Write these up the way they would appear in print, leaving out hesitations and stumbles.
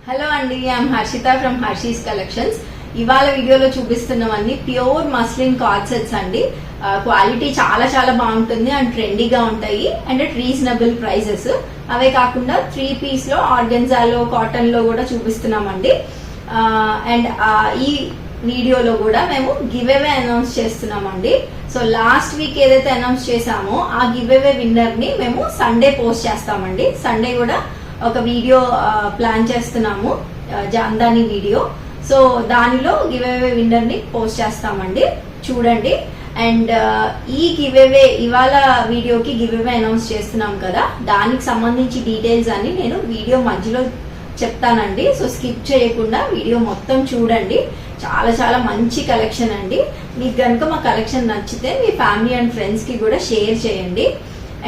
Hello అండి, I'm Harshitha from Harshi's collections. ఇవాళ వీడియోలో చూపిస్తున్నవన్నీ ప్యూర్ మస్లిన్ కార్డ్ సెట్స్ అండి. క్వాలిటీ చాలా చాలా బాగుంటుంది అండ్ ట్రెండీగా ఉంటాయి అండ్ అట్ రీజనబుల్ ప్రైసెస్. అవే కాకుండా 3 పీస్ లో ఆర్గెన్జాలో కాటన్ లో కూడా చూపిస్తున్నామండి. అండ్ ఈ వీడియోలో కూడా మేము గివ్ అవే అనౌన్స్ చేస్తున్నామండి. సో లాస్ట్ వీక్ ఏదైతే అనౌన్స్ చేసామో ఆ గివ్ అవే విన్నర్ ని మేము సండే పోస్ట్ చేస్తామండి. సండే కూడా ఒక వీడియో ప్లాన్ చేస్తున్నాము, జాందాని వీడియో. సో దానిలో గివ్ అవే విన్నర్ ని పోస్ట్ చేస్తామండి, చూడండి. అండ్ ఈ గివ్ అవే ఇవాళ వీడియోకి గివ్ అవే అనౌన్స్ చేస్తున్నాం కదా, దానికి సంబంధించి డీటెయిల్స్ అన్ని నేను వీడియో మధ్యలో చెప్తానండి. సో స్కిప్ చేయకుండా వీడియో మొత్తం చూడండి. చాలా చాలా మంచి కలెక్షన్ అండి. మీకు కనుక మా కలెక్షన్ నచ్చితే మీ ఫ్యామిలీ అండ్ ఫ్రెండ్స్ కి కూడా షేర్ చేయండి.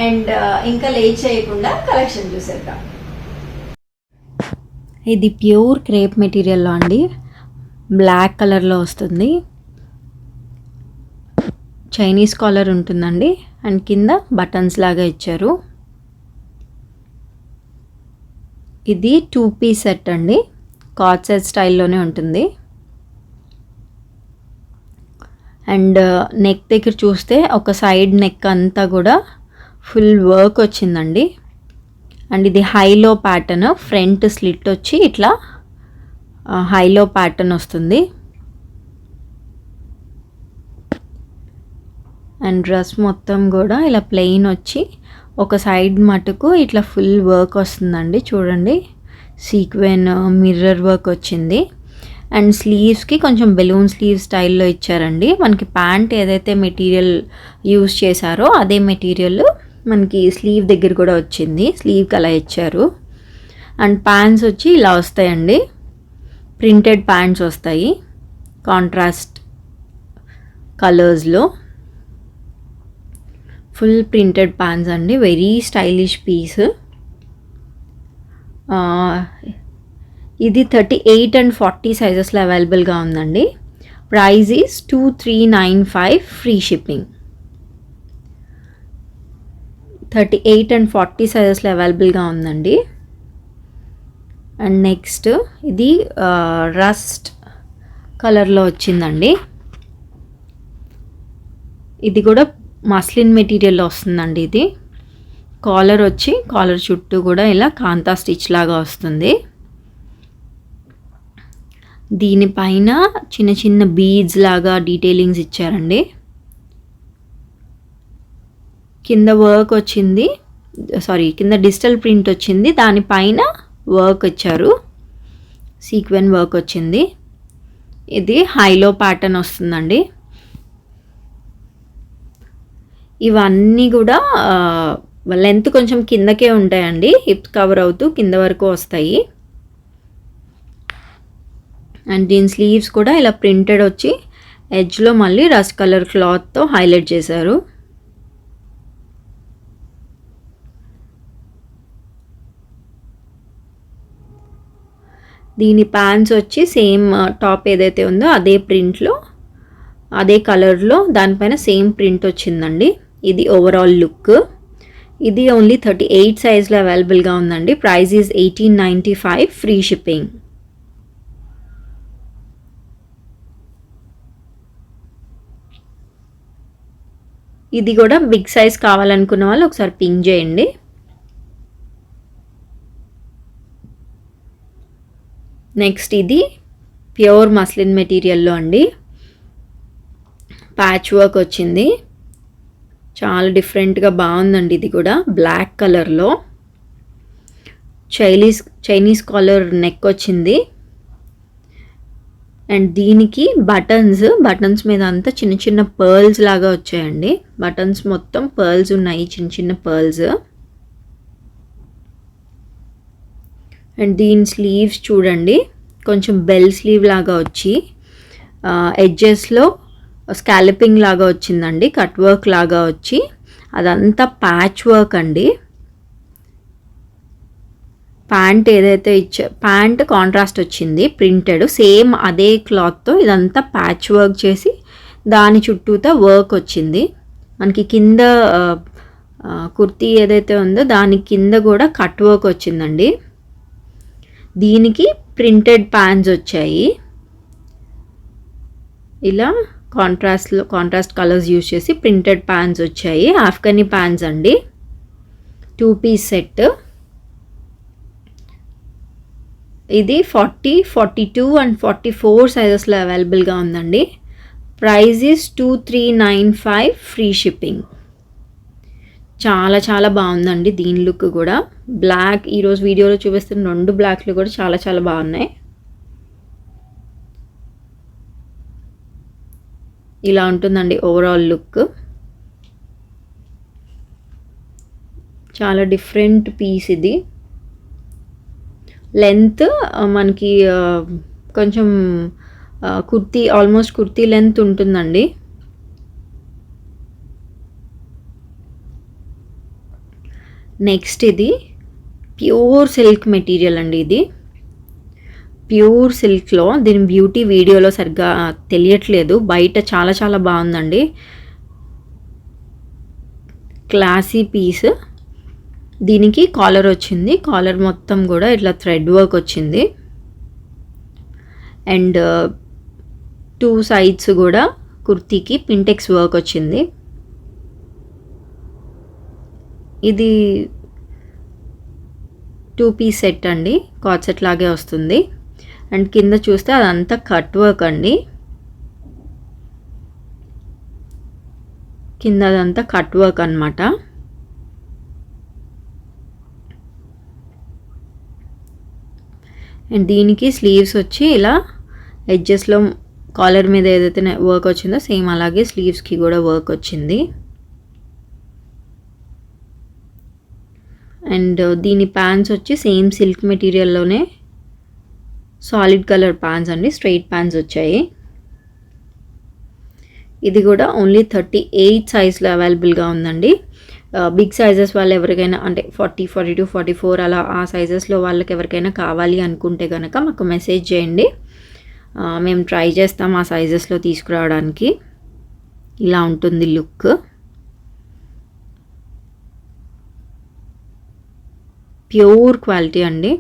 అండ్ ఇంకా లేట్ చేయకుండా కలెక్షన్ చూసేద్దాం. ఇది ప్యూర్ క్రేప్ మెటీరియల్లో అండి, బ్లాక్ కలర్లో వస్తుంది. చైనీస్ కాలర్ ఉంటుందండి అండ్ కింద బటన్స్ లాగా ఇచ్చారు. ఇది 2 పీస్ సెట్ అండి, కార్డ్ సెట్ స్టైల్లోనే ఉంటుంది. అండ్ నెక్ దగ్గర చూస్తే ఒక సైడ్ నెక్ అంతా కూడా ఫుల్ వర్క్ వచ్చిందండి. అండ్ ఇది హైలో ప్యాటర్న్, ఫ్రంట్ స్లిట్ వచ్చి ఇట్లా హైలో ప్యాటర్న్ వస్తుంది. అండ్ డ్రెస్ మొత్తం కూడా ఇలా ప్లెయిన్ వచ్చి ఒక సైడ్ మటుకు ఇట్లా ఫుల్ వర్క్ వస్తుందండి. చూడండి, సీక్వెన్ మిర్రర్ వర్క్ వచ్చింది. అండ్ స్లీవ్స్కి కొంచెం బెలూన్ స్లీవ్ స్టైల్లో ఇచ్చారండి. మనకి ప్యాంట్ ఏదైతే మెటీరియల్ యూజ్ చేశారో అదే మెటీరియల్ మనకి స్లీవ్ దగ్గర కూడా వచ్చింది, స్లీవ్కి అలా ఇచ్చారు. అండ్ ప్యాంట్స్ వచ్చి ఇలా వస్తాయండి, ప్రింటెడ్ ప్యాంట్స్ వస్తాయి కాంట్రాస్ట్ కలర్స్లో. ఫుల్ ప్రింటెడ్ ప్యాంట్స్ అండి, వెరీ స్టైలిష్ పీస్. ఇది 38 and 40 సైజెస్లో అవైలబుల్గా ఉందండి. Price is 2395 free shipping. 38 and 40 సైజెస్లో అవైలబుల్గా ఉందండి. అండ్ నెక్స్ట్ ఇది రస్ట్ కలర్లో వచ్చిందండి. ఇది కూడా మస్లిన్ మెటీరియల్లో వస్తుందండి. ఇది కాలర్ వచ్చి కాలర్ చుట్టూ కూడా ఇలా కాంతా స్టిచ్ లాగా వస్తుంది. దీనిపైన చిన్న చిన్న బీడ్స్ లాగా డీటెయిలింగ్స్ ఇచ్చారండి. కింద వర్క్ వచ్చింది, కింద డిజిటల్ ప్రింట్ వచ్చింది, దానిపైన వర్క్ ఇచ్చారు, సీక్వెన్ వర్క్ వచ్చింది. ఇది హైలో ప్యాటర్న్ వస్తుందండి. ఇవన్నీ కూడా లెంత్ కొంచెం కిందకే ఉంటాయండి, హిప్ కవర్ అవుతూ కింద వరకు వస్తాయి. అండ్ దీని స్లీవ్స్ కూడా ఇలా ప్రింటెడ్ వచ్చి ఎడ్జ్లో మళ్ళీ రస్ట్ కలర్ క్లాత్తో హైలైట్ చేశారు. దీని ప్యాంట్స్ వచ్చి సేమ్ టాప్ ఏదైతే ఉందో అదే ప్రింట్లో అదే కలర్లో దానిపైన సేమ్ ప్రింట్ వచ్చిందండి. ఇది ఓవరాల్ లుక్. ఇది ఓన్లీ 38 సైజ్లో అవైలబుల్గా ఉందండి. Price is 1895 free shipping. ఇది కూడా బిగ్ సైజ్ కావాలనుకున్న వాళ్ళు ఒకసారి పింక్ చేయండి. నెక్స్ట్ ఇది ప్యూర్ మస్లిన్ మెటీరియల్లో అండి, ప్యాచ్ వర్క్ వచ్చింది, చాలా డిఫరెంట్గా బాగుందండి. ఇది కూడా బ్లాక్ కలర్లో చైనీస్ కాలర్ నెక్ వచ్చింది. అండ్ దీనికి బటన్స్ మీద అంతా చిన్న చిన్న పర్ల్స్ లాగా వచ్చాయండి. బటన్స్ మొత్తం పర్ల్స్ ఉన్నాయి, చిన్న చిన్న పర్ల్స్. అండ్ దీని స్లీవ్స్ చూడండి, కొంచెం బెల్ స్లీవ్ లాగా వచ్చి ఎడ్జెస్లో స్కాలపింగ్ లాగా వచ్చిందండి, కట్ వర్క్ లాగా వచ్చి అదంతా ప్యాచ్ వర్క్ అండి. ప్యాంట్ ఏదైతే ప్యాంట్ కాంట్రాస్ట్ వచ్చింది, ప్రింటెడ్ సేమ్ అదే క్లాత్తో ఇదంతా ప్యాచ్ వర్క్ చేసి దాని చుట్టూతో వర్క్ వచ్చింది. మనకి కింద కుర్తీ ఏదైతే ఉందో దాని కింద కూడా కట్ వర్క్ వచ్చిందండి. దీనికి ప్రింటెడ్ ప్యాంట్స్ వచ్చాయి. ఇలా కాంట్రాస్ట్ కలర్స్ యూజ్ చేసి ప్రింటెడ్ ప్యాంట్స్ వచ్చాయి. ఆఫ్ఘనీ ప్యాంట్స్ అండి, 2 పీస్ సెట్. ఇది 40, 42 అండ్ 44 సైజెస్లో అవైలబుల్గా ఉందండి. Price is 2395, free shipping. చాలా చాలా బాగుందండి దీని లుక్ కూడా. బ్లాక్, ఈరోజు వీడియోలో చూపిస్తున్న 2 బ్లాక్లు కూడా చాలా చాలా బాగున్నాయి. ఇలా ఉంటుందండి ఓవరాల్ లుక్. చాలా డిఫరెంట్ పీస్ ఇది. లెంత్ మనకి కొంచెం కుర్తీ, ఆల్మోస్ట్ కుర్తీ లెంత్ ఉంటుందండి. నెక్స్ట్ ఇది ప్యూర్ సిల్క్ మెటీరియల్ అండి. ఇది ప్యూర్ సిల్క్లో, దీని బ్యూటీ వీడియోలో సరిగ్గా తెలియట్లేదు, బయట చాలా చాలా బాగుందండి. Classy piece. దీనికి కాలర్ వచ్చింది, కాలర్ మొత్తం కూడా ఇట్లా థ్రెడ్ వర్క్ వచ్చింది. అండ్ 2 సైడ్స్ కూడా కుర్తీకి పింటెక్స్ వర్క్ వచ్చింది. ఇది 2 పీస్ సెట్ అండి, కార్డ్ సెట్ లాగే వస్తుంది. అండ్ కింద చూస్తే అదంతా కట్ వర్క్ అండి. కింద అదంతా కట్ వర్క్ అన్నమాట. అండ్ దీనికి స్లీవ్స్ వచ్చి ఇలా ఎడ్జెస్లో కాలర్ మీద ఏదైతే వర్క్ వచ్చిందో సేమ్ అలాగే స్లీవ్స్కి కూడా వర్క్ వచ్చింది. అండ్ దీని ప్యాంట్స్ వచ్చి సేమ్ సిల్క్ మెటీరియల్లోనే సాలిడ్ కలర్ ప్యాంట్స్ అండి, స్ట్రైట్ ప్యాంట్స్ వచ్చాయి. ఇది కూడా ఓన్లీ 38 సైజ్లో అవైలబుల్గా ఉందండి. బిగ్ సైజెస్ వాళ్ళు ఎవరికైనా, అంటే 40, 42, 44 అలా ఆ సైజెస్లో వాళ్ళకి ఎవరికైనా కావాలి అనుకుంటే కనుక మాకు మెసేజ్ చేయండి, మేము ట్రై చేస్తాం ఆ సైజెస్లో తీసుకురావడానికి. ఇలా ఉంటుంది లుక్. ప్యూర్ క్వాలిటీ అండి.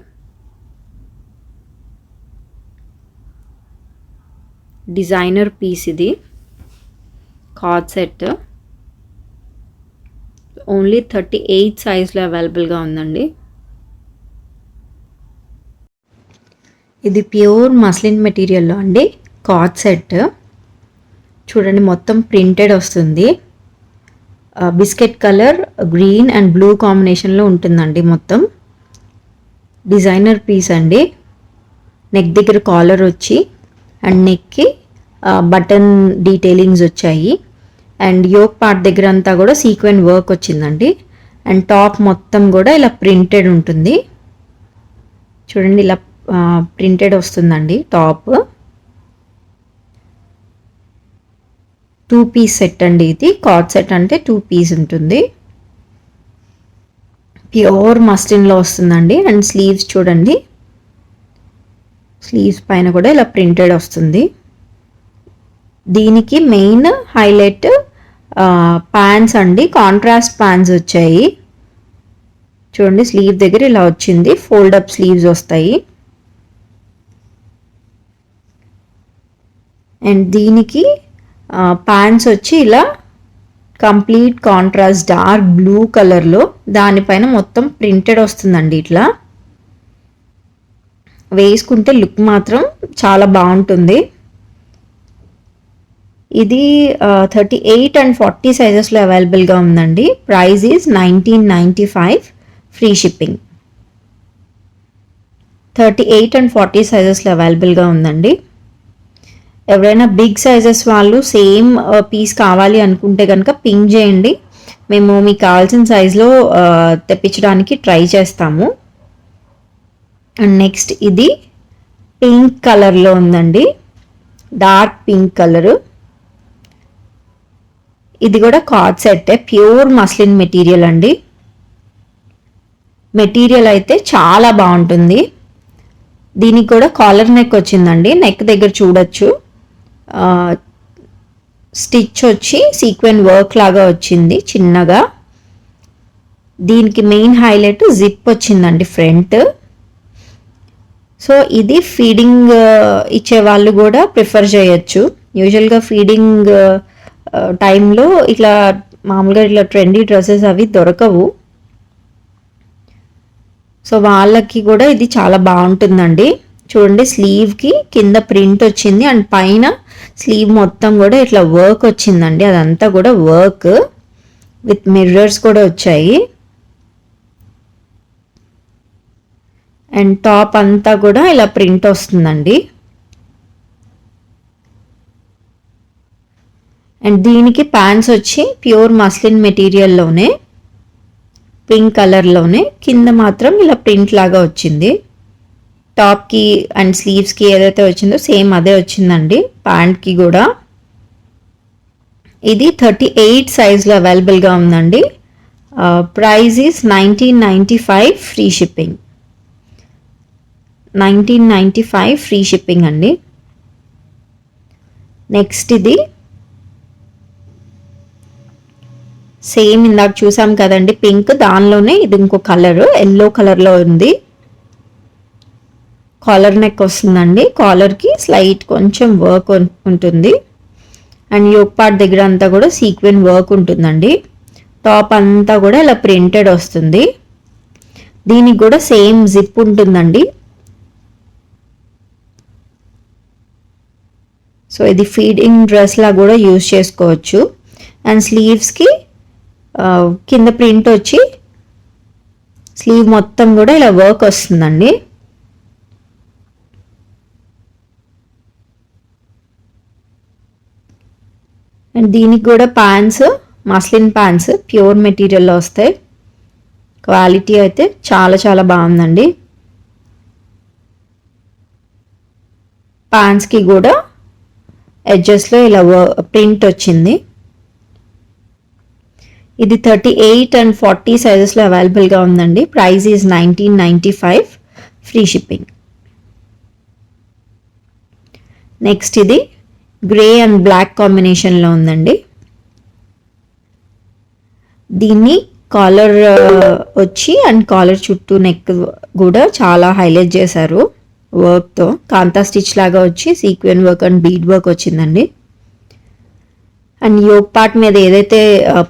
డిజైనర్ పీస్ ఇది, కార్డ్ సెట్. ఓన్లీ 38 సైజ్లో అవైలబుల్గా ఉందండి. ఇది ప్యూర్ మస్లిన్ మెటీరియల్లో అండి, కార్డ్ సెట్. చూడండి మొత్తం ప్రింటెడ్ వస్తుంది. Biscuit colour, green and blue కాంబినేషన్లో ఉంటుందండి మొత్తం. డిజైనర్ పీస్ అండి. నెక్ దగ్గర కాలర్ వచ్చి అండ్ నెక్కి బటన్ డీటెయిలింగ్స్ వచ్చాయి. అండ్ యోక్ పార్ట్ దగ్గర అంతా కూడా సీక్వెన్ వర్క్ వచ్చిందండి. అండ్ టాప్ మొత్తం కూడా ఇలా ప్రింటెడ్ ఉంటుంది. చూడండి ఇలా ప్రింటెడ్ వస్తుందండి టాప్. 2 పీస్ సెట్ అండి ఇది. కార్డ్ సెట్ అంటే 2 పీస్ ఉంటుంది. ప్యూర్ మస్లిన్లో వస్తుందండి. అండ్ స్లీవ్స్ చూడండి, స్లీవ్స్ పైన కూడా ఇలా ప్రింటెడ్ వస్తుంది. దీనికి మెయిన్ హైలైట్ ప్యాంట్స్ అండి, కాంట్రాస్ట్ ప్యాంట్స్ వచ్చాయి. చూడండి స్లీవ్ దగ్గర ఇలా వచ్చింది, ఫోల్డ్ అప్ స్లీవ్స్ వస్తాయి. అండ్ దీనికి ప్యాంట్స్ వచ్చి ఇలా కంప్లీట్ కాంట్రాస్ట్ డార్క్ బ్లూ కలర్లో, దానిపైన మొత్తం ప్రింటెడ్ వస్తుందండి. ఇట్లా వేసుకుంటే లుక్ మాత్రం చాలా బాగుంటుంది. ఇది 38 అండ్ 40 సైజెస్లో అవైలబుల్గా ఉందండి. Price is 1995, free shipping. 38 and 40 సైజెస్లో అవైలబుల్గా ఉందండి. ఎవరైనా బిగ్ సైజెస్ వాళ్ళు సేమ్ పీస్ కావాలి అనుకుంటే కనుక పింక్ చేయండి, మేము మీకు కావాల్సిన సైజులో తెప్పించడానికి ట్రై చేస్తాము. అండ్ నెక్స్ట్ ఇది పింక్ కలర్లో ఉందండి, డార్క్ పింక్ కలరు. ఇది కూడా card set, pure muslin material అండి. మెటీరియల్ అయితే చాలా బాగుంటుంది. దీనికి కూడా కాలర్ నెక్ వచ్చిందండి. నెక్ దగ్గర చూడొచ్చు స్టిచ్ వచ్చి సీక్వెన్ వర్క్ లాగా వచ్చింది చిన్నగా. దీనికి మెయిన్ హైలైట్ జిప్ వచ్చిందండి ఫ్రంట్. సో ఇది ఫీడింగ్ ఇచ్చే వాళ్ళు కూడా ప్రిఫర్ చేయొచ్చు. యూజువల్గా ఫీడింగ్ టైంలో ఇట్లా మామూలుగా ఇట్లా ట్రెండీ డ్రెస్సెస్ అవి దొరకవు. సో వాళ్ళకి కూడా ఇది చాలా బాగుంటుందండి. చూడండి, స్లీవ్కి కింద ప్రింట్ వచ్చింది అండ్ పైన స్లీవ్ మొత్తం కూడా ఇట్లా వర్క్ వచ్చిందండి. అదంతా కూడా వర్క్ విత్ మిర్రర్స్ కూడా వచ్చాయి. అండ్ టాప్ అంతా కూడా ఇలా ప్రింట్ వస్తుందండి. అండ్ దీనికి ప్యాంట్స్ వచ్చి ప్యూర్ మస్లిన్ మెటీరియల్లోనే పింక్ కలర్లోనే కింద మాత్రం ఇలా ప్రింట్ లాగా వచ్చింది. టాప్కి అండ్ స్లీవ్స్కి ఏదైతే వచ్చిందో సేమ్ అదే వచ్చిందండి ప్యాంట్కి కూడా. ఇది 38 సైజ్లో అవైలబుల్గా ఉందండి. Price is 1995 free shipping. 1995 free shipping అండి. నెక్స్ట్ ఇది సేమ్ ఇందాక చూసాం కదండి పింక్, దానిలోనే ఇది ఇంకో కలర్ ఎల్లో కలర్లో ఉంది. కాలర్ నెక్ వస్తుందండి. కాలర్కి స్లైట్ కొంచెం వర్క్ ఉంటుంది అండ్ యోక్ పార్ట్ దగ్గర అంతా కూడా సీక్వెన్ వర్క్ ఉంటుందండి. టాప్ అంతా కూడా ఇలా ప్రింటెడ్ వస్తుంది. దీనికి కూడా సేమ్ జిప్ ఉంటుందండి. సో ఇది ఫీడింగ్ డ్రెస్ లా కూడా యూజ్ చేసుకోవచ్చు. అండ్ స్లీవ్స్కి కింద ప్రింట్ వచ్చి స్లీవ్ మొత్తం కూడా ఇలా వర్క్ వస్తుందండి. అండ్ దీనికి కూడా ప్యాంట్స్ మస్లిన్ ప్యాంట్స్ ప్యూర్ మెటీరియల్లో వస్తాయి. క్వాలిటీ అయితే చాలా చాలా బాగుందండి. ప్యాంట్స్కి కూడా ఎడ్జెస్లో ఇలా ప్రింట్ వచ్చింది. ఇది 38 అండ్ 40 సైజెస్లో అవైలబుల్గా ఉందండి. Price is 1995 free shipping. Next ఇది గ్రే అండ్ బ్లాక్ కాంబినేషన్లో ఉందండి. దీన్ని కాలర్ వచ్చి అండ్ కాలర్ చుట్టూ నెక్ కూడా చాలా హైలైట్ చేశారు వర్క్తో. కాంతా స్టిచ్ లాగా వచ్చి sequin work and bead work వచ్చిందండి. అండ్ యోక్ పార్ట్ మీద ఏదైతే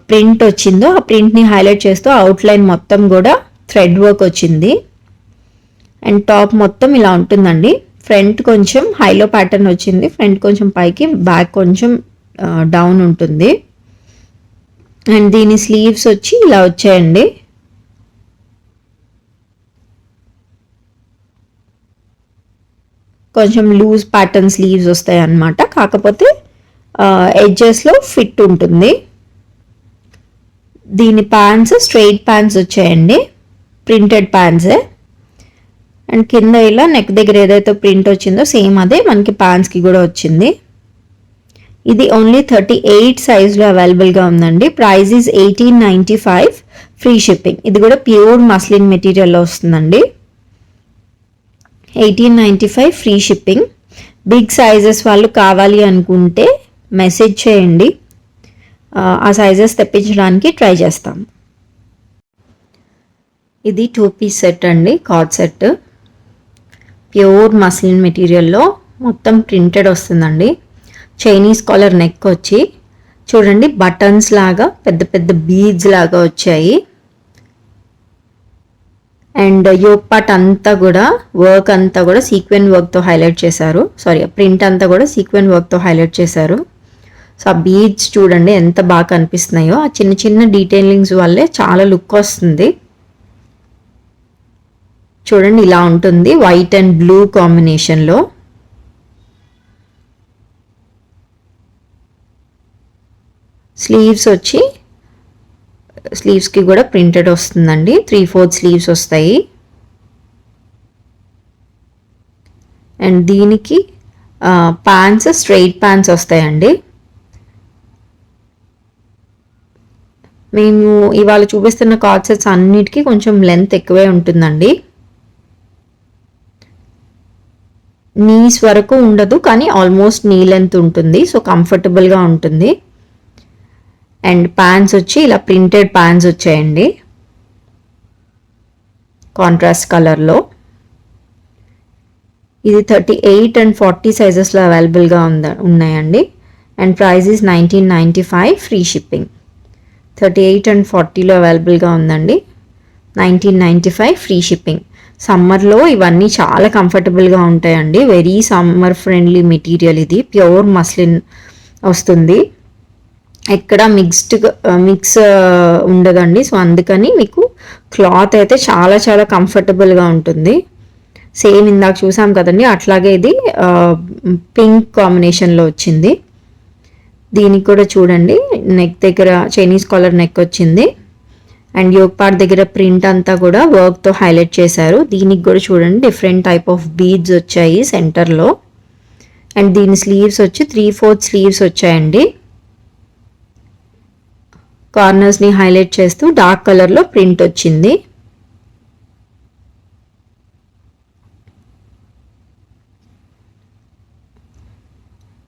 ప్రింట్ వచ్చిందో ఆ ప్రింట్ని హైలైట్ చేస్తూ అవుట్లైన్ మొత్తం కూడా థ్రెడ్ వర్క్ వచ్చింది. అండ్ టాప్ మొత్తం ఇలా ఉంటుందండి. ఫ్రంట్ కొంచెం హైలో ప్యాటర్న్ వచ్చింది, ఫ్రంట్ కొంచెం పైకి, బ్యాక్ కొంచెం డౌన్ ఉంటుంది. అండ్ దీని స్లీవ్స్ వచ్చి ఇలా వచ్చాయండి. కొంచెం లూజ్ ప్యాటర్న్ స్లీవ్స్ వస్తాయి అన్నమాట. కాకపోతే ఎడ్జెస్లో ఫిట్ ఉంటుంది. దీని ప్యాంట్స్ స్ట్రైట్ ప్యాంట్స్ వచ్చాయండి, ప్రింటెడ్ ప్యాంట్సే. అండ్ కింద ఇలా నెక్ దగ్గర ఏదైతే ప్రింట్ వచ్చిందో సేమ్ అదే మనకి ప్యాంట్స్కి కూడా వచ్చింది. ఇది ఓన్లీ 38 సైజ్లో అవైలబుల్గా ఉందండి. Price is 1895 free shipping. ఇది కూడా ప్యూర్ మస్లిన్ మెటీరియల్లో వస్తుందండి. 1895 ఫ్రీ షిప్పింగ్. బిగ్ సైజెస్ వాళ్ళు కావాలి అనుకుంటే మెసేజ్ చేయండి, ఆ సైజెస్ తెప్పించడానికి ట్రై చేస్తాం. ఇది 2 పీస్ సెట్ అండి, కార్డ్ సెట్. ప్యూర్ మస్లిన్ మెటీరియల్లో మొత్తం ప్రింటెడ్ వస్తుందండి. చైనీస్ కాలర్ నెక్ వచ్చి చూడండి బటన్స్ లాగా పెద్ద పెద్ద బీడ్స్ లాగా వచ్చాయి. అండ్ యోక్ పార్ట్ అంతా కూడా వర్క్ అంతా కూడా సీక్వెన్ వర్క్తో హైలైట్ చేశారు. సారీ, ప్రింట్ అంతా కూడా సీక్వెన్ వర్క్తో హైలైట్ చేశారు. సో ఆ బీడ్స్ చూడండి ఎంత బాగా కనిపిస్తున్నాయో. ఆ చిన్న చిన్న డీటెయిలింగ్స్ వల్లే చాలా లుక్ వస్తుంది. చూడండి ఇలా ఉంటుంది వైట్ అండ్ బ్లూ కాంబినేషన్లో. స్లీవ్స్ వచ్చి స్లీవ్స్కి కూడా ప్రింటెడ్ వస్తుందండి. 3/4 స్లీవ్స్ వస్తాయి. అండ్ దీనికి ప్యాంట్స్ స్ట్రైట్ ప్యాంట్స్ వస్తాయండి. మేము ఇవాళ చూపిస్తున్న కార్డ్ సెట్స్ అన్నిటికీ కొంచెం లెంత్ ఎక్కువే ఉంటుందండి. నీస్ వరకు ఉండదు కానీ ఆల్మోస్ట్ నీ లెంత్ ఉంటుంది. సో కంఫర్టబుల్గా ఉంటుంది. అండ్ ప్యాంట్స్ వచ్చి ఇలా ప్రింటెడ్ ప్యాంట్స్ వచ్చాయండి కాంట్రాస్ట్ కలర్లో. ఇది 38 అండ్ 40 సైజెస్లో అవైలబుల్గా ఉన్నాయండి. And price is 1995 free shipping. 38 and 40లో అవైలబుల్గా ఉందండి. 1995 ఫ్రీ షిప్పింగ్. సమ్మర్లో ఇవన్నీ చాలా కంఫర్టబుల్గా ఉంటాయండి. వెరీ సమ్మర్ ఫ్రెండ్లీ మెటీరియల్ ఇది. ప్యూర్ మస్లిన్ వస్తుంది. ఎక్కడ మిక్స్ ఉండదండి. సో అందుకని మీకు క్లాత్ అయితే చాలా చాలా కంఫర్టబుల్గా ఉంటుంది. సేమ్ ఇందాక చూసాం కదండి, అట్లాగే ఇది పింక్ కాంబినేషన్లో వచ్చింది. దీనికి కూడా చూడండి, నెక్ దగ్గర చైనీస్ కాలర్ నెక్ వచ్చింది. అండ్ యోక్ పార్ట్ దగ్గర ప్రింట్ అంతా కూడా వర్క్తో హైలైట్ చేశారు. దీనికి కూడా చూడండి డిఫరెంట్ టైప్ ఆఫ్ బీడ్స్ వచ్చాయి సెంటర్లో. అండ్ దీని స్లీవ్స్ వచ్చి 3/4 స్లీవ్స్ వచ్చాయండి. కార్నర్స్ని హైలైట్ చేస్తూ డార్క్ కలర్లో ప్రింట్ వచ్చింది.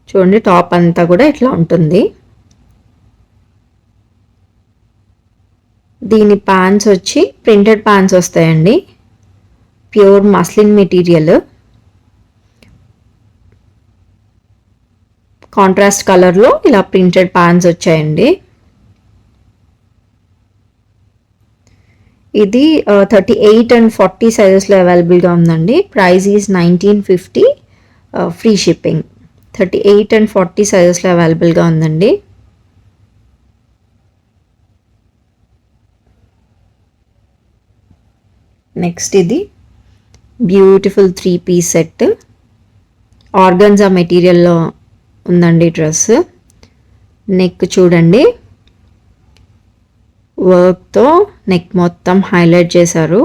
చూడండి టాప్ అంతా కూడా ఇట్లా ఉంటుంది. దీని ప్యాంట్స్ వచ్చి ప్రింటెడ్ ప్యాంట్స్ వస్తాయండి. ప్యూర్ మస్లిన్ మెటీరియల్, కాంట్రాస్ట్ కలర్లో ఇలా ప్రింటెడ్ ప్యాంట్స్ వచ్చాయండి. ఇది 38 అండ్ 40 సైజెస్లో అవైలబుల్గా ఉందండి. Price is 1950 free shipping. 38 and 40 సైజెస్లో అవైలబుల్గా ఉందండి. నెక్స్ట్ ఇది బ్యూటిఫుల్ 3-piece సెట్. ఆర్గన్జా మెటీరియల్లో ఉందండి డ్రెస్. నెక్ చూడండి, వర్క్తో నెక్ మొత్తం హైలైట్ చేశారు.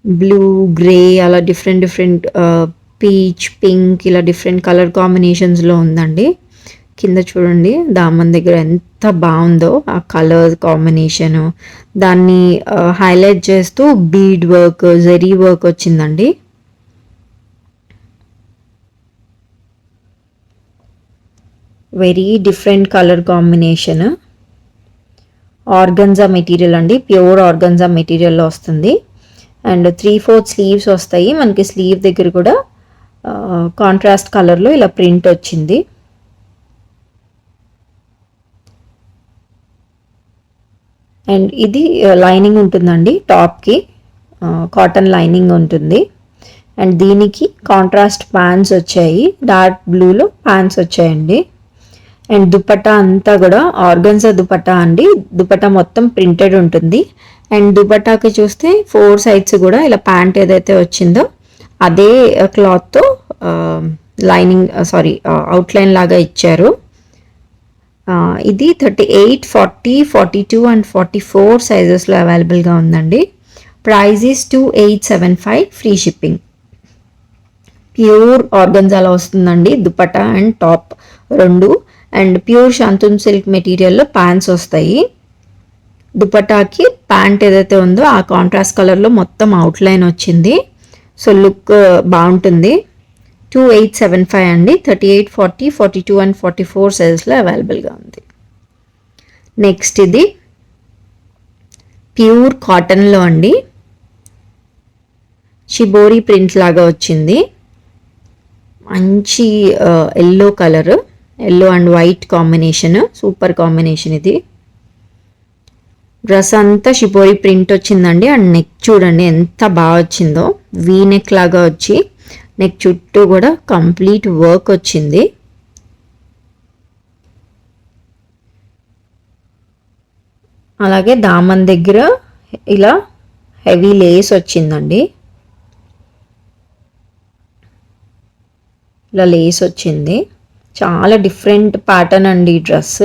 బ్లూ, గ్రే అలా డిఫరెంట్ పీచ్, పింక్ ఇలా డిఫరెంట్ కలర్ కాంబినేషన్స్లో ఉందండి. కింద చూడండి దామన్ దగ్గర ఎంత బాగుందో ఆ కలర్ కాంబినేషను. దాన్ని హైలైట్ చేస్తూ బీడ్ వర్క్, జరీ వర్క్ వచ్చిందండి. Very different colour combination. Organza material అండి, ప్యూర్ ఆర్గన్జా మెటీరియల్లో వస్తుంది. అండ్ 3/4 స్లీవ్స్ వస్తాయి మనకి. స్లీవ్ దగ్గర కూడా కాంట్రాస్ట్ కలర్లో ఇలా ప్రింట్ వచ్చింది. అండ్ ఇది లైనింగ్ ఉంటుందండి టాప్కి, కాటన్ లైనింగ్ ఉంటుంది. అండ్ దీనికి కాంట్రాస్ట్ ప్యాంట్స్ వచ్చాయి, డార్క్ బ్లూలో ప్యాంట్స్ వచ్చాయండి. అండ్ దుపట్టా అంతా కూడా ఆర్గన్జా దుపట్టా అండి. దుపట్టా మొత్తం ప్రింటెడ్ ఉంటుంది. అండ్ దుపట్టాకి చూస్తే 4 సైడ్స్ కూడా ఇలా ప్యాంట్ ఏదైతే వచ్చిందో అదే క్లాత్తో లైనింగ్ అవుట్లైన్ లాగా ఇచ్చారు. ఇది 38, 40, 42 అండ్ 44 సైజెస్లో అవైలబుల్గా ఉందండి. Price is 2875 free shipping. Pure ఆర్గన్జాలో వస్తుందండి దుపట్టా అండ్ టాప్ రెండు. అండ్ ప్యూర్ షాంతూన్ సిల్క్ మెటీరియల్లో ప్యాంట్స్ వస్తాయి. దుపట్టాకి ప్యాంట్ ఏదైతే ఉందో ఆ కాంట్రాస్ట్ కలర్లో మొత్తం అవుట్లైన్ వచ్చింది. సో లుక్ బాగుంటుంది. 2875 అండి. 38, 40, 42 అండ్ 44 సైజెస్లో అవైలబుల్గా ఉంది. నెక్స్ట్ ఇది ప్యూర్ కాటన్లో అండి. షిబోరి ప్రింట్ లాగా వచ్చింది. మంచి yellow colour, yellow and white combination, super combination ఇది. డ్రెస్ అంతా షిబోరి ప్రింట్ వచ్చిందండి. అండ్ నెక్ చూడండి ఎంత బాగా వచ్చిందో, వీ నెక్ లాగా వచ్చి నెక్ చుట్టూ కూడా కంప్లీట్ వర్క్ వచ్చింది. అలాగే దామన్ దగ్గర ఇలా హెవీ లేస్ వచ్చిందండి. ఇలా లేస్ వచ్చింది. చాలా డిఫరెంట్ ప్యాటర్న్ అండి ఈ డ్రెస్.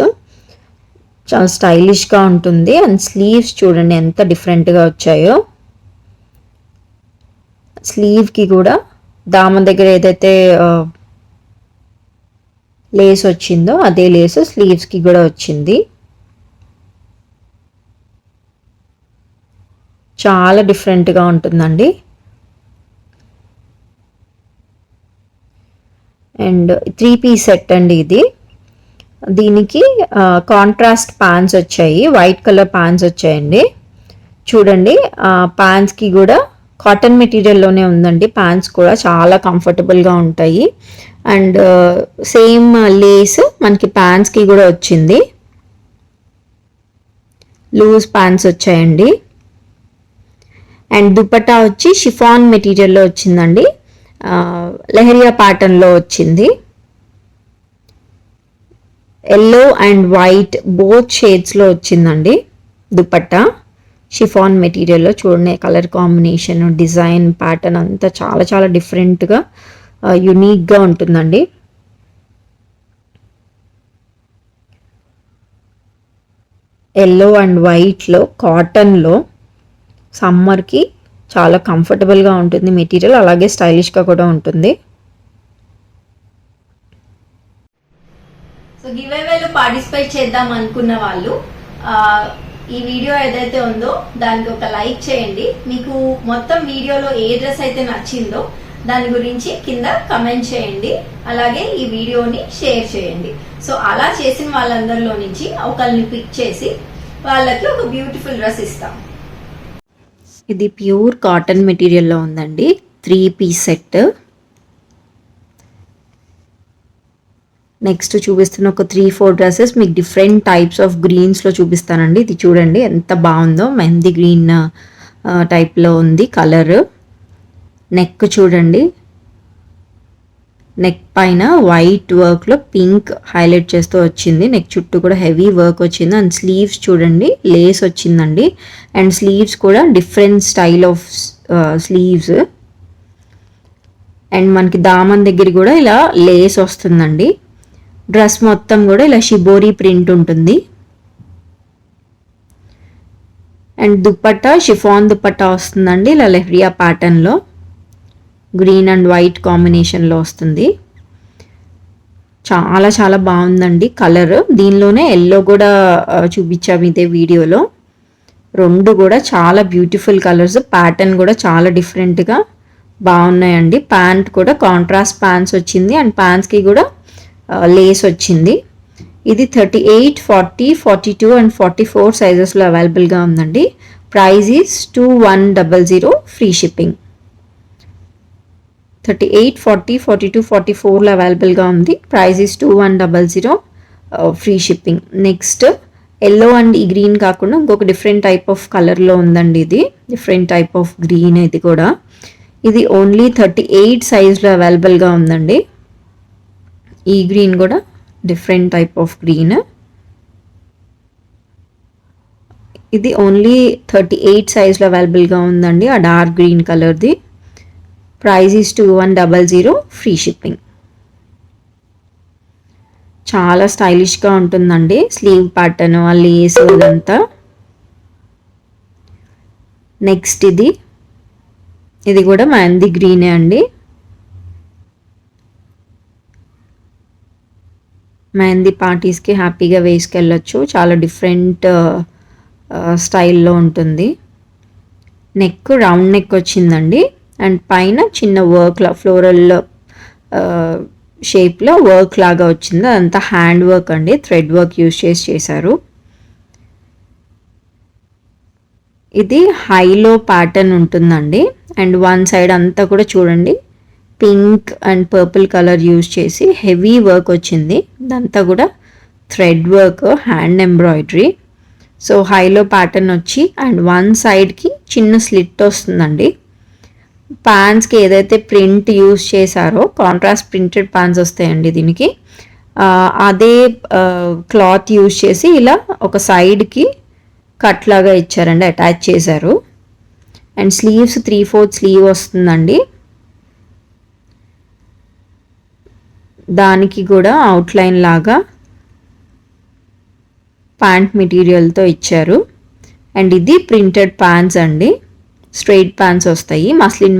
చాలా స్టైలిష్గా ఉంటుంది. అండ్ స్లీవ్స్ చూడండి ఎంత డిఫరెంట్గా వచ్చాయో. స్లీవ్కి కూడా దామన్ దగ్గర ఏదైతే లేస్ వచ్చిందో అదే లేస్ స్లీవ్స్కి కూడా వచ్చింది. చాలా డిఫరెంట్గా ఉంటుందండి. అండ్ 3-piece సెట్ అండి ఇది. దీనికి కాంట్రాస్ట్ ప్యాంట్స్ వచ్చాయి, వైట్ కలర్ ప్యాంట్స్ వచ్చాయండి. చూడండి ప్యాంట్స్కి కూడా కాటన్ మెటీరియల్లోనే ఉందండి. ప్యాంట్స్ కూడా చాలా కంఫర్టబుల్గా ఉంటాయి. అండ్ సేమ్ లేస్ మనకి ప్యాంట్స్కి కూడా వచ్చింది. లూజ్ ప్యాంట్స్ వచ్చాయండి. అండ్ దుపట్టా వచ్చి షిఫాన్ మెటీరియల్లో వచ్చిందండి. లెహరియా ప్యాటర్న్లో వచ్చింది. ఎల్లో అండ్ వైట్ బోత్ షేడ్స్లో వచ్చిందండి దుపట్టా. షిఫాన్ మెటీరియల్లో చూడండి, కలర్ కాంబినేషన్, డిజైన్, ప్యాటర్న్ అంతా చాలా చాలా డిఫరెంట్గా యునీక్గా ఉంటుందండి. ఎల్లో అండ్ వైట్లో కాటన్లో సమ్మర్కి చాలా కంఫర్టబుల్గా ఉంటుంది మెటీరియల్, అలాగే స్టైలిష్గా కూడా ఉంటుంది. సో గివ్ అవేలో పార్టిసిపేట్ చేద్దాం అనుకున్న వాళ్ళు ఈ వీడియో ఏదైతే ఉందో దానికి ఒక లైక్ చేయండి. మీకు మొత్తం వీడియోలో ఏ డ్రెస్ అయితే నచ్చిందో దాని గురించి కింద కమెంట్ చేయండి. అలాగే ఈ వీడియోని షేర్ చేయండి. సో అలా చేసిన వాళ్ళందరిలో నుంచి ఒకరిని పిక్ చేసి వాళ్ళకి ఒక బ్యూటిఫుల్ డ్రెస్ ఇస్తాం. ఇది ప్యూర్ కాటన్ మెటీరియల్లో ఉందండి. 3 పీస్ సెట్. నెక్స్ట్ చూపిస్తున్న ఒక 3-4 డ్రెస్సెస్ మీకు డిఫరెంట్ టైప్స్ ఆఫ్ గ్రీన్స్లో చూపిస్తానండి. ఇది చూడండి ఎంత బాగుందో, మెహందీ గ్రీన్ టైప్లో ఉంది కలర్. నెక్ చూడండి, నెక్ పైన వైట్ వర్క్లో పింక్ హైలైట్ చేస్తూ వచ్చింది. నెక్ చుట్టూ కూడా హెవీ వర్క్ వచ్చింది. అండ్ స్లీవ్స్ చూడండి, లేస్ వచ్చిందండి. అండ్ స్లీవ్స్ కూడా different style of sleeves. And మనకి దామన్ దగ్గర కూడా ఇలా లేస్ వస్తుందండి. డ్రెస్ మొత్తం కూడా ఇలా షిబోరి ప్రింట్ ఉంటుంది. అండ్ దుపట్టా షిఫాన్ దుపట్టా వస్తుందండి, ఇలా లెహరియా ప్యాటర్న్లో గ్రీన్ అండ్ వైట్ కాంబినేషన్లో వస్తుంది. చాలా చాలా బాగుందండి కలర్. దీనిలోనే ఎల్లో కూడా చూపించాము ఇదే వీడియోలో. రెండు కూడా చాలా బ్యూటిఫుల్ కలర్స్. ప్యాటర్న్ కూడా చాలా డిఫరెంట్గా బాగున్నాయండి. ప్యాంట్ కూడా కాంట్రాస్ట్ ప్యాంట్స్ వచ్చింది అండ్ ప్యాంట్స్కి కూడా లేస్ వచ్చింది. ఇది 38, 40, 42 అండ్ 44 సైజెస్లో అవైలబుల్గా ఉందండి. Price is 2100, free shipping. 38, 40, 42, 44లో అవైలబుల్గా ఉంది. Price is 2100, free shipping. Next yellow and ఈ గ్రీన్ కాకుండా ఇంకొక డిఫరెంట్ టైప్ ఆఫ్ కలర్లో ఉందండి. ఇది డిఫరెంట్ టైప్ ఆఫ్ గ్రీన్. ఇది కూడా ఇది ఓన్లీ 38 సైజ్లో అవైలబుల్గా ఉందండి. ఈ గ్రీన్ కూడా డిఫరెంట్ టైప్ ఆఫ్ గ్రీన్. ఇది ఓన్లీ 38 సైజ్లో అవైలబుల్గా ఉందండి, ఆ డార్క్ గ్రీన్ కలర్ది. Price is 2100, free shipping. చాలా స్టైలిష్గా ఉంటుందండి. స్లీవ్ ప్యాటర్న్, ఆ లేస్ ఇదంతా. నెక్స్ట్ ఇది కూడా మెహందీ గ్రీనే అండి. మెహందీ పార్టీస్కి హ్యాపీగా వేసుకెళ్ళచ్చు. చాలా డిఫరెంట్ స్టైల్లో ఉంటుంది. నెక్ రౌండ్ నెక్ వచ్చిందండి. అండ్ పైన చిన్న వర్క్ ఫ్లోరల్ షేప్లో వర్క్ లాగా వచ్చింది. అదంతా హ్యాండ్ వర్క్ అండి, థ్రెడ్ వర్క్ యూజ్ చేశారు. ఇది హైలో ప్యాటర్న్ ఉంటుందండి. అండ్ వన్ సైడ్ అంతా కూడా చూడండి pink and purple colour use చేసి హెవీ వర్క్ వచ్చింది. ఇదంతా కూడా thread work, hand embroidery. So హైలో ప్యాటర్న్ వచ్చి అండ్ వన్ సైడ్కి చిన్న స్లిట్ వస్తుందండి. ప్యాంట్స్కి ఏదైతే ప్రింట్ యూజ్ చేశారో కాంట్రాస్ట్ ప్రింటెడ్ ప్యాంట్స్ వస్తాయండి దీనికి. అదే క్లాత్ యూజ్ చేసి ఇలా ఒక సైడ్కి కట్ లాగా ఇచ్చారండి, అటాచ్ చేశారు. అండ్ స్లీవ్స్ 3/4 స్లీవ్ వస్తుందండి. దానికి కూడా అవుట్లైన్ లాగా ప్యాంట్ మెటీరియల్తో ఇచ్చారు. అండ్ ఇది ప్రింటెడ్ ప్యాంట్స్ అండి, స్ట్రైట్ ప్యాంట్స్ వస్తాయి మస్లిన్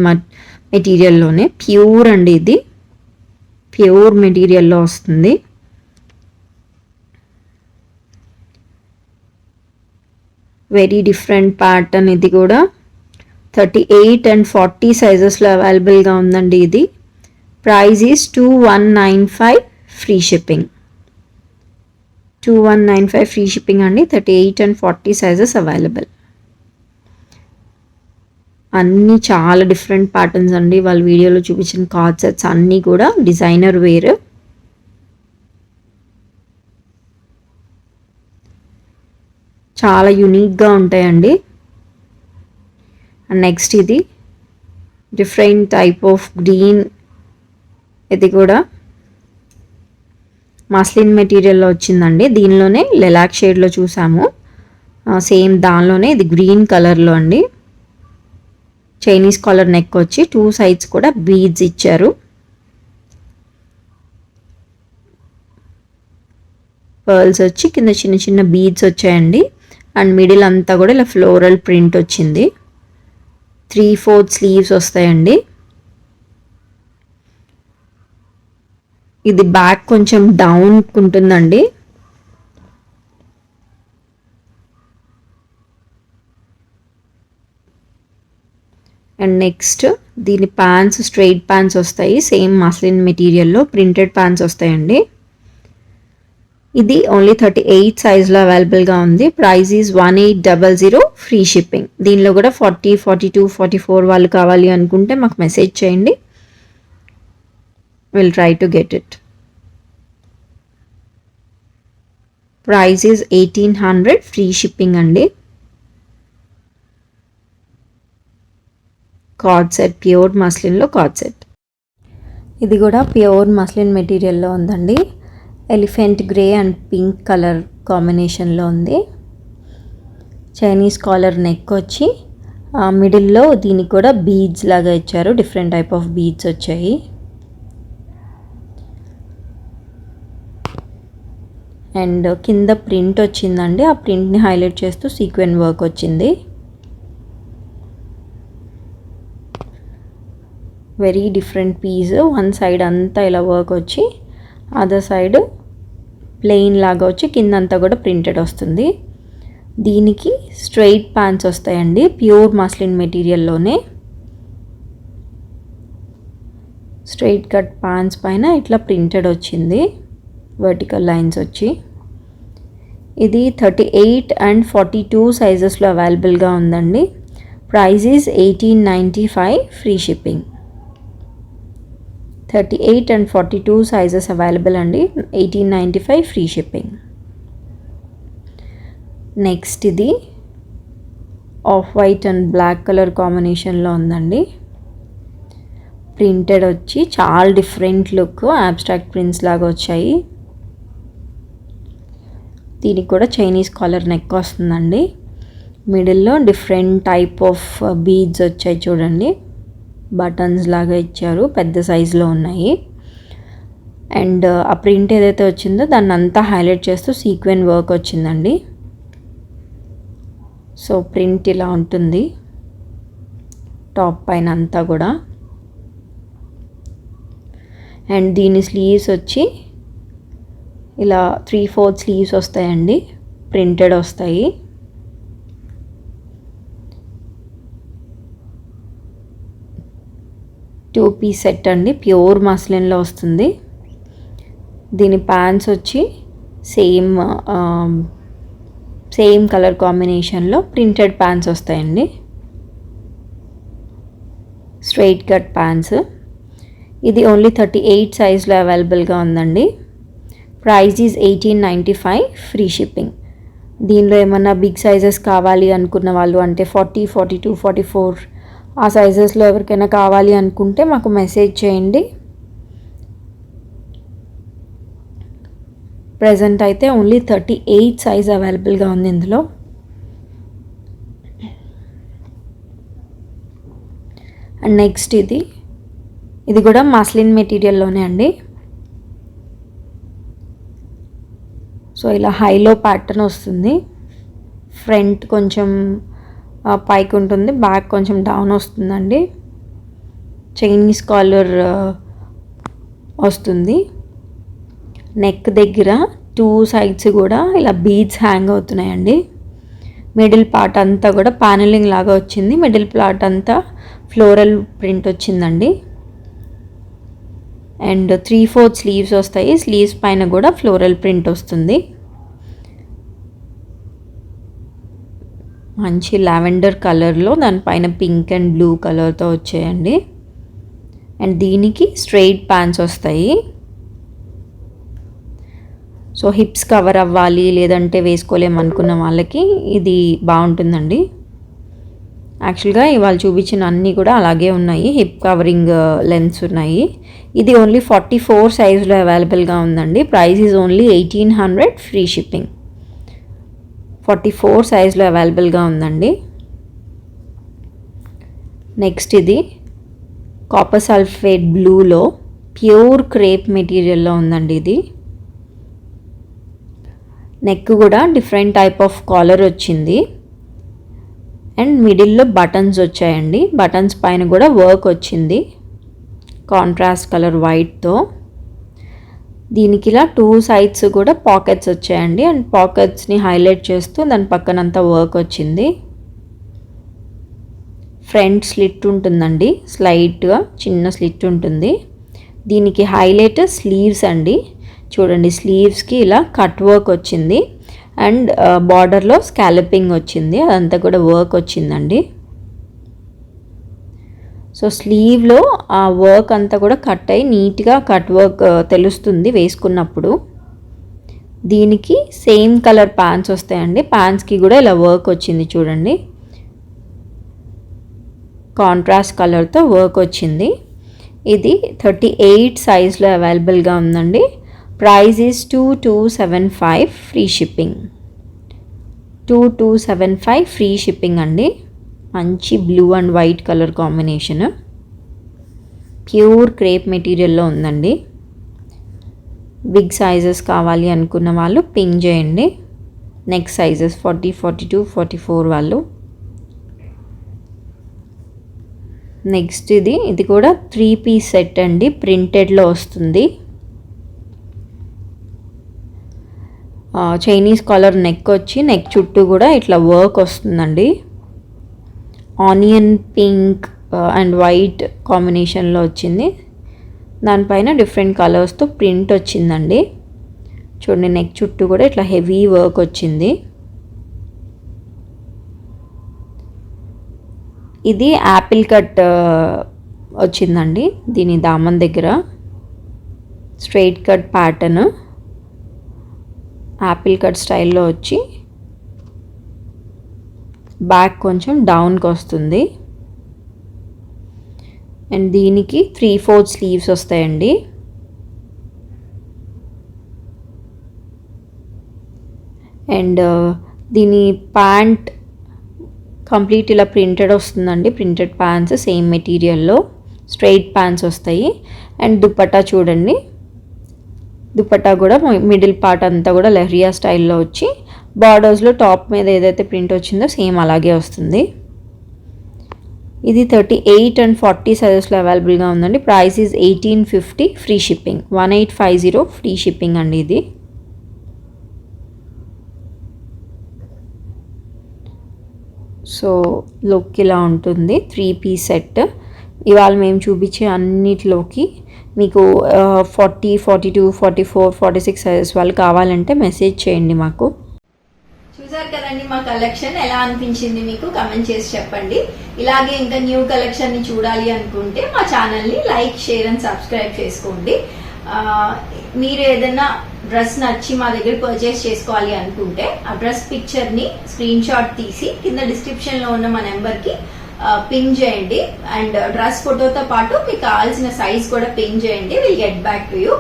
మెటీరియల్లోనే. ప్యూర్ అండి, ఇది ప్యూర్ మెటీరియల్లో వస్తుంది. Very different pattern. ఇది కూడా 38 and 40 సైజెస్లో అవైలబుల్గా ఉందండి. ఇది price is 2195, free shipping. 2195 free shipping అండి. 38 and 40 సైజెస్ అవైలబుల్. అన్నీ చాలా డిఫరెంట్ ప్యాటర్న్స్ అండి. వాళ్ళ వీడియోలో చూపించిన కార్డ్ సెట్స్ అన్నీ కూడా డిజైనర్ వేర్. చాలా యూనిక్గా ఉంటాయండి. అండ్ నెక్స్ట్ ఇది డిఫరెంట్ టైప్ ఆఫ్ గ్రీన్, ఇది కూడా మస్లిన్ మెటీరియల్లో వచ్చిందండి. దీనిలోనే లెలాక్ షేడ్లో చూసాము, సేమ్ దానిలోనే ఇది గ్రీన్ కలర్లో అండి. చైనీస్ కాలర్ నెక్ వచ్చి 2 సైడ్స్ కూడా బీడ్స్ ఇచ్చారు. పర్ల్స్ వచ్చి కింద చిన్న చిన్న బీడ్స్ వచ్చాయండి. అండ్ మిడిల్ అంతా కూడా ఇలా ఫ్లోరల్ ప్రింట్ వచ్చింది. 3/4 స్లీవ్స్ వస్తాయండి. ఇది బ్యాక్ కొంచెం డౌన్ ఉంటుందండి. అండ్ నెక్స్ట్ దీని ప్యాంట్స్ స్ట్రైట్ ప్యాంట్స్ వస్తాయి. సేమ్ మస్లిన్ మెటీరియల్లో ప్రింటెడ్ ప్యాంట్స్ వస్తాయండి. ఇది ఓన్లీ 38 సైజ్లో అవైలబుల్గా ఉంది. Price is 1800, free shipping. దీనిలో కూడా 40, 42, 44 వాళ్ళు కావాలి అనుకుంటే మాకు మెసేజ్ చేయండి. Will try to get it. Price is 1800, free shipping అండి. కార్డ్ సెట్, ప్యూర్ మస్లిన్లో కార్డ్ సెట్. ఇది కూడా ప్యూర్ మస్లిన్ మెటీరియల్లో ఉందండి. Elephant grey and pink colour కాంబినేషన్లో ఉంది. చైనీస్ కాలర్ నెక్ వచ్చి మిడిల్లో దీనికి కూడా బీడ్స్ లాగా ఇచ్చారు. డిఫరెంట్ టైప్ ఆఫ్ బీడ్స్ వచ్చాయి. అండ్ కింద ప్రింట్ వచ్చిందండి. ఆ ప్రింట్ని హైలైట్ చేస్తూ సీక్వెన్ వర్క్ వచ్చింది. Very different piece. One side అంతా ఇలా వర్క్ వచ్చి అదర్ సైడ్ ప్లెయిన్ లాగా వచ్చి కిందంతా కూడా ప్రింటెడ్ వస్తుంది. దీనికి స్ట్రైట్ ప్యాంట్స్ వస్తాయండి, ప్యూర్ మస్లిన్ మెటీరియల్లోనే. స్ట్రైట్ కట్ ప్యాంట్స్ పైన ఇట్లా ప్రింటెడ్ వచ్చింది, వర్టికల్ లైన్స్ వచ్చి. ఇది 38 and 42 సైజెస్లో అవైలబుల్గా ఉందండి. Price is 1895, free shipping. 38 and 42 sizes available అండి. 1895, ఫ్రీ షిప్పింగ్. నెక్స్ట్ ఇది off white and black colour కాంబినేషన్లో ఉందండి. ప్రింటెడ్ వచ్చి చాలా డిఫరెంట్ లుక్, అబ్స్ట్రాక్ట్ ప్రింట్స్ లాగా వచ్చాయి. దీనికి కూడా చైనీస్ కాలర్ నెక్ వస్తుందండి. మిడిల్లో డిఫరెంట్ టైప్ ఆఫ్ బీడ్స్ వచ్చాయి చూడండి, బటన్స్ లాగా ఇచ్చారు, పెద్ద సైజులో ఉన్నాయి. అండ్ ఆ ప్రింట్ ఏదైతే వచ్చిందో దాన్ని అంతా హైలైట్ చేస్తూ సీక్వెన్ వర్క్ వచ్చిందండి. సో ప్రింట్ ఇలా ఉంటుంది టాప్ పైన అంతా కూడా. అండ్ దీని స్లీవ్స్ వచ్చి ఇలా 3/4 స్లీవ్స్ వస్తాయండి, ప్రింటెడ్ వస్తాయి. టూ పీస్ సెట్ అండి, ప్యూర్ మస్లిన్లో వస్తుంది. దీని ప్యాంట్స్ వచ్చి సేమ్ కలర్ కాంబినేషన్లో ప్రింటెడ్ ప్యాంట్స్ వస్తాయండి, స్ట్రైట్ కట్ ప్యాంట్స్. ఇది ఓన్లీ 38 సైజ్లో అవైలబుల్గా ఉందండి. Price is 1895, free shipping. దీనిలో ఏమన్నా బిగ్ సైజెస్ కావాలి అనుకున్న వాళ్ళు, అంటే 40, 42, 44 ఆ సైజెస్లో ఎవరికైనా కావాలి అనుకుంటే మాకు మెసేజ్ చేయండి. ప్రజెంట్ అయితే ఓన్లీ 38 సైజ్ అవైలబుల్గా ఉంది ఇందులో. అండ్ నెక్స్ట్ ఇది కూడా మస్లిన్ మెటీరియల్లోనే అండి. సో ఇలా హైలో ప్యాటర్న్ వస్తుంది. ఫ్రంట్ కొంచెం పైకి ఉంటుంది, బ్యాక్ కొంచెం డౌన్ వస్తుందండి. చైనీస్ కాలర్ వస్తుంది. నెక్ దగ్గర 2 సైడ్స్ కూడా ఇలా బీడ్స్ హ్యాంగ్ అవుతున్నాయండి. మిడిల్ పార్ట్ అంతా కూడా ప్యానలింగ్ లాగా వచ్చింది. మిడిల్ పార్ట్ అంతా ఫ్లోరల్ ప్రింట్ వచ్చిందండి. అండ్ 3/4 స్లీవ్స్ వస్తాయి. స్లీవ్స్ పైన కూడా ఫ్లోరల్ ప్రింట్ వస్తుంది. మంచి లావెండర్ కలర్లో దానిపైన పింక్ అండ్ బ్లూ కలర్తో వచ్చాయండి. అండ్ దీనికి స్ట్రెయిట్ ప్యాంట్స్ వస్తాయి. సో హిప్స్ కవర్ అవ్వాలి లేదంటే వేసుకోలేమనుకున్న వాళ్ళకి ఇది బాగుంటుందండి. యాక్చువల్గా ఇవాళ చూపించిన అన్నీ కూడా అలాగే ఉన్నాయి, హిప్ కవరింగ్ లెన్స్ ఉన్నాయి. ఇది ఓన్లీ 44 సైజులో అవైలబుల్గా ఉందండి. Price is only 1800 free shipping. 44 సైజులో అవైలబుల్గా ఉందండి. నెక్స్ట్ ఇది కాపర్ సల్ఫేట్ బ్లూలో ప్యూర్ క్రేప్ మెటీరియల్లో ఉందండి. ఇది నెక్ కూడా డిఫరెంట్ టైప్ ఆఫ్ కాలర్ వచ్చింది అండ్ మిడిల్లో బటన్స్ వచ్చాయండి. బటన్స్ పైన కూడా వర్క్ వచ్చింది కాంట్రాస్ట్ కలర్ వైట్తో. దీనికి ఇలా 2 సైడ్స్ కూడా పాకెట్స్ వచ్చాయండి అండ్ పాకెట్స్ని హైలైట్ చేస్తూ దాని పక్కనంతా వర్క్ వచ్చింది. ఫ్రంట్ స్లిట్ ఉంటుందండి, స్లైట్గా చిన్న స్లిట్ ఉంటుంది. దీనికి హైలైట్ స్లీవ్స్ అండి. చూడండి, స్లీవ్స్కి ఇలా కట్ వర్క్ వచ్చింది అండ్ బార్డర్లో స్కాలపింగ్ వచ్చింది, అదంతా కూడా వర్క్ వచ్చిందండి. సో స్లీవ్లో ఆ వర్క్ అంతా కూడా కట్ అయ్యి నీట్గా కట్ వర్క్ తెలుస్తుంది వేసుకున్నప్పుడు. దీనికి సేమ్ కలర్ ప్యాంట్స్ వస్తాయండి. ప్యాంట్స్కి కూడా ఇలా వర్క్ వచ్చింది చూడండి, కాంట్రాస్ట్ కలర్తో వర్క్ వచ్చింది. ఇది 38 సైజ్లో అవైలబుల్గా ఉందండి. Price is 2275 free shipping. 2275 free shipping అండి. మంచి blue and white colour combination, pure crepe మెటీరియల్లో ఉందండి. బిగ్ సైజెస్ కావాలి అనుకున్న వాళ్ళు పింక్ చేయండి. నెక్స్ట్ సైజెస్ 40, 42, 44 వాళ్ళు. నెక్స్ట్ ఇది కూడా 3 పీస్ సెట్ అండి, ప్రింటెడ్లో వస్తుంది. చైనీస్ కాలర్ నెక్ వచ్చి నెక్ చుట్టూ కూడా ఇట్లా వర్క్ వస్తుందండి. ఆనియన్ పింక్ అండ్ వైట్ కాంబినేషన్లో వచ్చింది. దానిపైన డిఫరెంట్ కలర్స్తో ప్రింట్ వచ్చిందండి. చూడండి, నెక్ చుట్టూ కూడా ఇట్లా హెవీ వర్క్ వచ్చింది. ఇది యాపిల్ కట్ వచ్చిందండి. దీని దామన్ దగ్గర straight cut pattern Apple cut స్టైల్లో వచ్చి బ్యాక్ కొంచెం డౌన్కి వస్తుంది అండ్ దీనికి 3/4 స్లీవ్స్ వస్తాయండి. అండ్ దీని ప్యాంట్ కంప్లీట్ ఇలా ప్రింటెడ్ వస్తుందండి. ప్రింటెడ్ ప్యాంట్స్ సేమ్ మెటీరియల్లో స్ట్రైట్ ప్యాంట్స్ వస్తాయి. అండ్ దుపట్టా చూడండి, దుపట్టా కూడా మిడిల్ పార్ట్ అంతా కూడా లెహరియా స్టైల్లో వచ్చి బార్డర్స్లో టాప్ మీద ఏదైతే ప్రింట్ వచ్చిందో సేమ్ అలాగే వస్తుంది. ఇది 38 and 40 సైజెస్లో అవైలబుల్గా ఉందండి. Price is 1850 free shipping. 1850 free shipping అండి. ఇది సో లుక్ ఇలా ఉంటుంది. 3 పీస్ సెట్. ఇవాళ మేము చూపించే అన్నిటిలోకి మీకు 40, 42, 44, 46 సైజెస్ వాళ్ళు కావాలంటే మెసేజ్ చేయండి మాకు. చూసారు కదండి మా కలెక్షన్, ఎలా అనిపించింది మీకు కమెంట్ చేసి చెప్పండి. ఇలాగే ఇంకా న్యూ కలెక్షన్ ని చూడాలి అనుకుంటే మా ఛానల్ ని లైక్, షేర్ అండ్ సబ్స్క్రైబ్ చేసుకోండి. మీరు ఏదైనా డ్రెస్ నచ్చి మా దగ్గర పర్చేస్ చేసుకోవాలి అనుకుంటే ఆ డ్రెస్ పిక్చర్ ని స్క్రీన్ షాట్ తీసి కింద డిస్క్రిప్షన్ లో ఉన్న మా నెంబర్ కి పింగ్ చేయండి. అండ్ డ్రెస్ ఫోటోతో పాటు మీకు కావాల్సిన సైజ్ కూడా పింగ్ చేయండి. Will get back to you.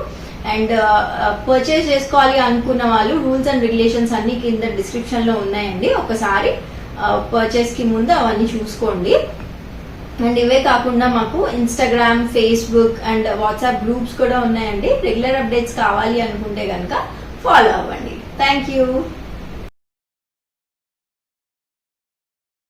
And purchase చేసుకోవాలి అనుకున్న వాళ్ళు రూల్స్ అండ్ రెగ్యులేషన్స్ అన్ని కింద డిస్క్రిప్షన్ లో ఉన్నాయండి. ఒకసారి పర్చేస్ కి ముందు అవన్నీ చూసుకోండి. అండ్ ఇవే కాకుండా మాకు Instagram, Facebook and WhatsApp groups కూడా ఉన్నాయండి. రెగ్యులర్ అప్డేట్స్ కావాలి అనుకుంటే కనుక ఫాలో అవ్వండి. Thank you.